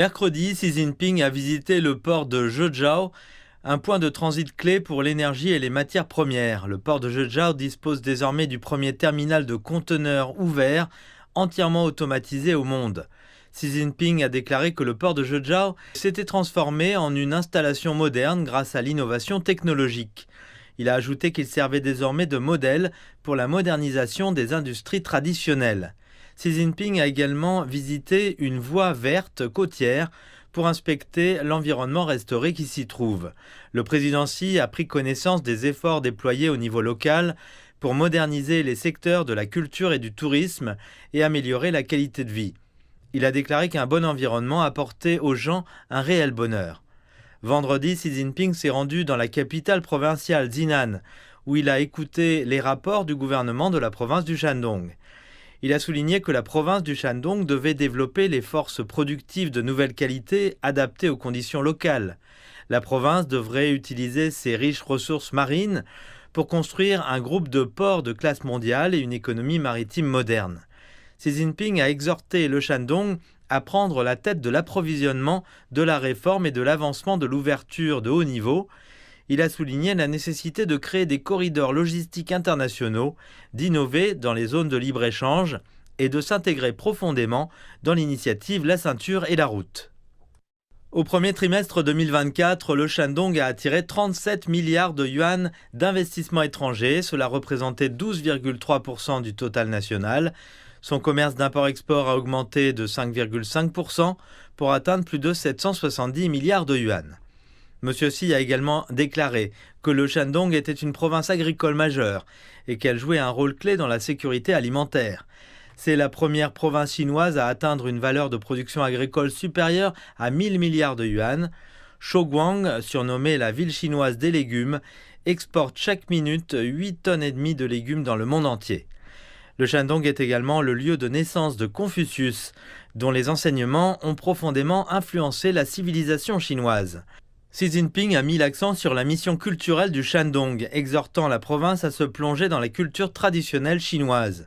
Mercredi, Xi Jinping a visité le port de Zhejiao, un point de transit clé pour l'énergie et les matières premières. Le port de Zhejiao dispose désormais du premier terminal de conteneurs ouvert, entièrement automatisé au monde. Xi Jinping a déclaré que le port de Zhejiao s'était transformé en une installation moderne grâce à l'innovation technologique. Il a ajouté qu'il servait désormais de modèle pour la modernisation des industries traditionnelles. Xi Jinping a également visité une voie verte côtière pour inspecter l'environnement restauré qui s'y trouve. Le président Xi a pris connaissance des efforts déployés au niveau local pour moderniser les secteurs de la culture et du tourisme et améliorer la qualité de vie. Il a déclaré qu'un bon environnement apportait aux gens un réel bonheur. Vendredi, Xi Jinping s'est rendu dans la capitale provinciale Jinan, où il a écouté les rapports du gouvernement de la province du Shandong. Il a souligné que la province du Shandong devait développer les forces productives de nouvelle qualité adaptées aux conditions locales. La province devrait utiliser ses riches ressources marines pour construire un groupe de ports de classe mondiale et une économie maritime moderne. Xi Jinping a exhorté le Shandong à prendre la tête de l'approvisionnement, de la réforme et de l'avancement de l'ouverture de haut niveau. Il a souligné la nécessité de créer des corridors logistiques internationaux, d'innover dans les zones de libre-échange et de s'intégrer profondément dans l'initiative La Ceinture et la Route. Au premier trimestre 2024, le Shandong a attiré 37 milliards de yuan d'investissements étrangers. Cela représentait 12,3% du total national. Son commerce d'import-export a augmenté de 5,5% pour atteindre plus de 770 milliards de yuan. M. Xi a également déclaré que le Shandong était une province agricole majeure et qu'elle jouait un rôle clé dans la sécurité alimentaire. C'est la première province chinoise à atteindre une valeur de production agricole supérieure à 1000 milliards de yuan. Shouguang, surnommée la ville chinoise des légumes, exporte chaque minute 8,5 tonnes de légumes dans le monde entier. Le Shandong est également le lieu de naissance de Confucius, dont les enseignements ont profondément influencé la civilisation chinoise. Xi Jinping a mis l'accent sur la mission culturelle du Shandong, exhortant la province à se plonger dans la culture traditionnelle chinoise.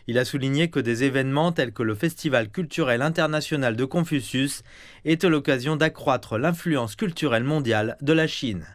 Il a souligné que des événements tels que le Festival culturel international de Confucius étaient l'occasion d'accroître l'influence culturelle mondiale de la Chine.